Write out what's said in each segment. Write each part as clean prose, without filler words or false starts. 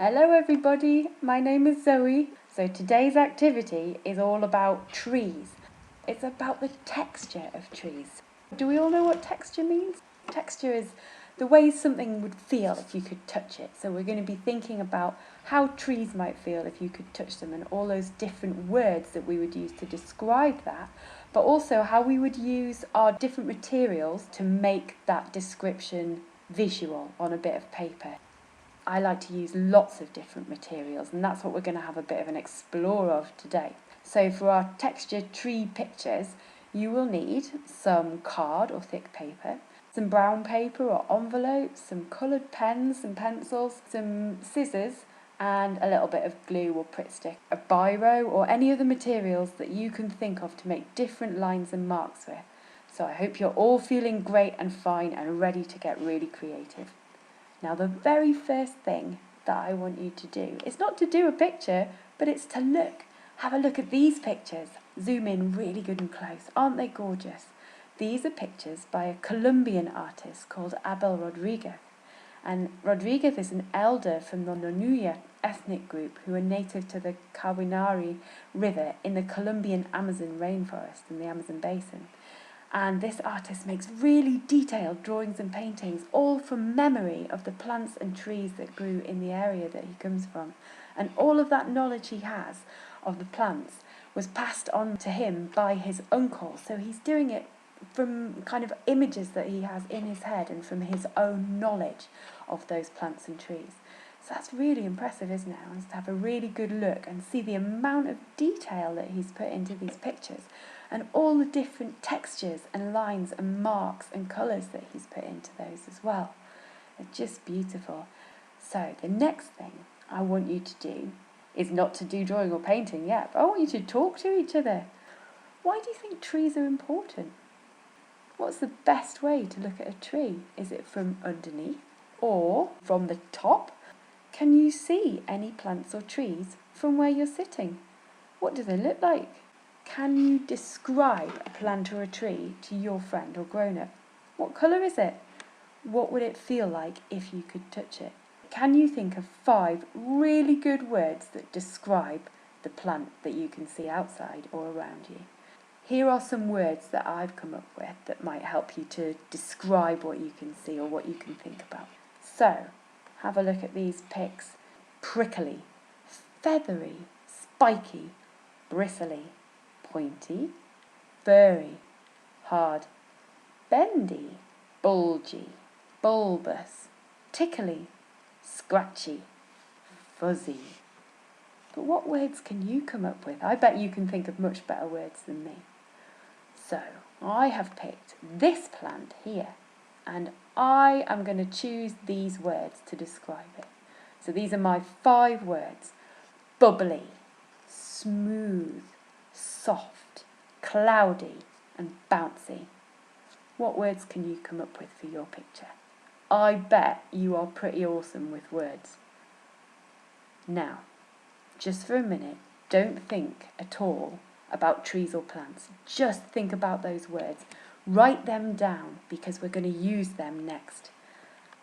Hello everybody, my name is Zoe. So today's activity is all about trees. It's about the texture of trees. Do we all know what texture means? Texture is the way something would feel if you could touch it. So we're going to be thinking about how trees might feel if you could touch them and all those different words that we would use to describe that, but also how we would use our different materials to make that description visual on a bit of paper. I like to use lots of different materials, and that's what we're going to have a bit of an explore of today. So for our texture tree pictures, you will need some card or thick paper, some brown paper or envelopes, some coloured pens and pencils, some scissors, and a little bit of glue or Pritt stick, a biro or any other materials that you can think of to make different lines and marks with. So I hope you're all feeling great and fine and ready to get really creative. Now the very first thing that I want you to do is not to do a picture, but it's to look. Have a look at these pictures. Zoom in really good and close. Aren't they gorgeous? These are pictures by a Colombian artist called Abel Rodriguez. And Rodriguez is an elder from the Nonuya ethnic group who are native to the Kawinari River in the Colombian Amazon rainforest in the Amazon basin. And this artist makes really detailed drawings and paintings, all from memory of the plants and trees that grew in the area that he comes from. And all of that knowledge he has of the plants was passed on to him by his uncle. So he's doing it from kind of images that he has in his head and from his own knowledge of those plants and trees. So that's really impressive, isn't it? I want to have a really good look and see the amount of detail that he's put into these pictures and all the different textures and lines and marks and colours that he's put into those as well. It's just beautiful. So the next thing I want you to do is not to do drawing or painting yet, but I want you to talk to each other. Why do you think trees are important? What's the best way to look at a tree? Is it from underneath or from the top? Can you see any plants or trees from where you're sitting? What do they look like? Can you describe a plant or a tree to your friend or grown-up? What colour is it? What would it feel like if you could touch it? Can you think of 5 really good words that describe the plant that you can see outside or around you? Here are some words that I've come up with that might help you to describe what you can see or what you can think about. So, have a look at these pics. Prickly, feathery, spiky, bristly, pointy, furry, hard, bendy, bulgy, bulbous, tickly, scratchy, fuzzy. But what words can you come up with? I bet you can think of much better words than me. So I have picked this plant here, and I am going to choose these words to describe it. So these are my 5 words: bubbly, smooth, soft, cloudy, and bouncy. What words can you come up with for your picture? I bet you are pretty awesome with words. Now, just for a minute, don't think at all about trees or plants. Just think about those words. Write them down because we're going to use them next.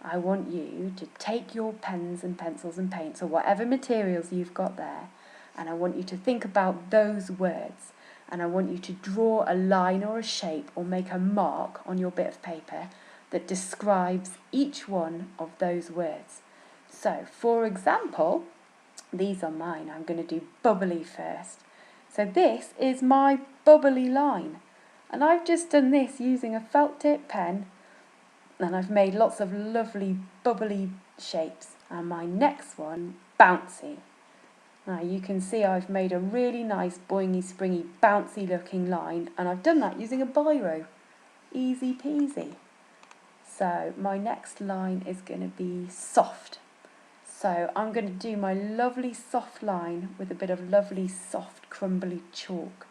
I want you to take your pens and pencils and paints or whatever materials you've got there, and I want you to think about those words, and I want you to draw a line or a shape or make a mark on your bit of paper that describes each one of those words. So, for example, these are mine. I'm going to do bubbly first. So this is my bubbly line, and I've just done this using a felt tip pen, and I've made lots of lovely bubbly shapes. And my next one, bouncy. Now you can see I've made a really nice boingy springy bouncy looking line, and I've done that using a biro. Easy peasy. So my next line is going to be soft. So I'm going to do my lovely soft line with a bit of lovely soft crumbly chalk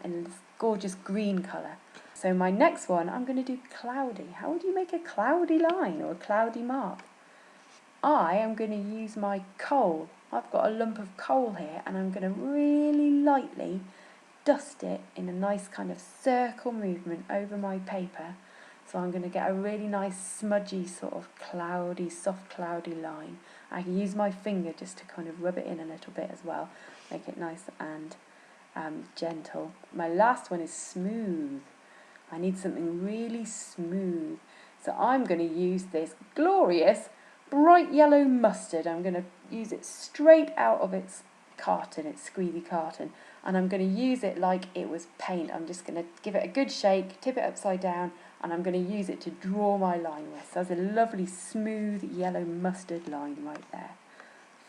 in this gorgeous green colour. So my next one, I'm going to do cloudy. How would you make a cloudy line or a cloudy mark? I am going to use my coal. I've got a lump of coal here, and I'm going to really lightly dust it in a nice kind of circle movement over my paper. So I'm going to get a really nice smudgy sort of cloudy, soft cloudy line. I can use my finger just to kind of rub it in a little bit as well, make it nice and gentle. My last one is smooth. I need something really smooth. So I'm going to use this glorious bright yellow mustard. I'm going to use it straight out of its carton, its squeezy carton, and I'm going to use it like it was paint. I'm just going to give it a good shake, tip it upside down, and I'm going to use it to draw my line with. So there's a lovely smooth yellow mustard line right there.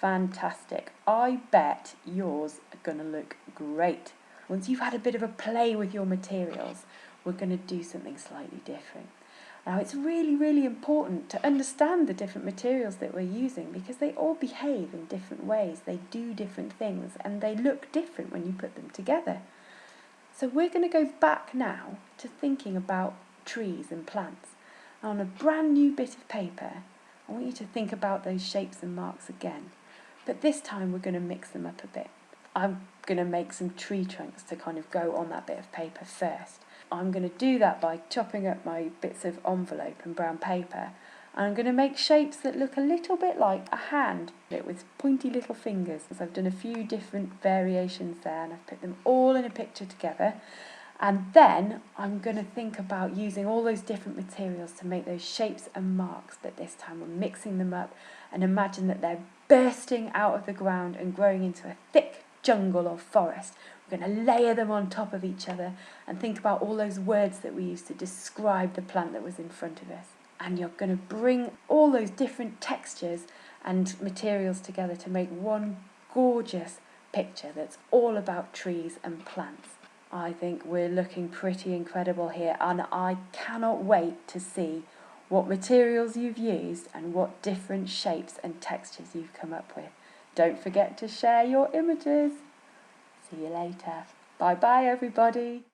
Fantastic. I bet yours are going to look great. Once you've had a bit of a play with your materials, we're going to do something slightly different. Now, it's really, really important to understand the different materials that we're using because they all behave in different ways. They do different things and they look different when you put them together. So we're going to go back now to thinking about trees and plants. And on a brand new bit of paper, I want you to think about those shapes and marks again. But this time we're going to mix them up a bit. I'm going to make some tree trunks to kind of go on that bit of paper first. I'm going to do that by chopping up my bits of envelope and brown paper. And I'm going to make shapes that look a little bit like a hand with pointy little fingers. So I've done a few different variations there and I've put them all in a picture together. And then I'm going to think about using all those different materials to make those shapes and marks, but this time we're mixing them up and imagine that they're bursting out of the ground and growing into a thick jungle or forest. We're going to layer them on top of each other and think about all those words that we used to describe the plant that was in front of us. And you're going to bring all those different textures and materials together to make one gorgeous picture that's all about trees and plants. I think we're looking pretty incredible here, and I cannot wait to see what materials you've used and what different shapes and textures you've come up with. Don't forget to share your images. See you later. Bye bye everybody.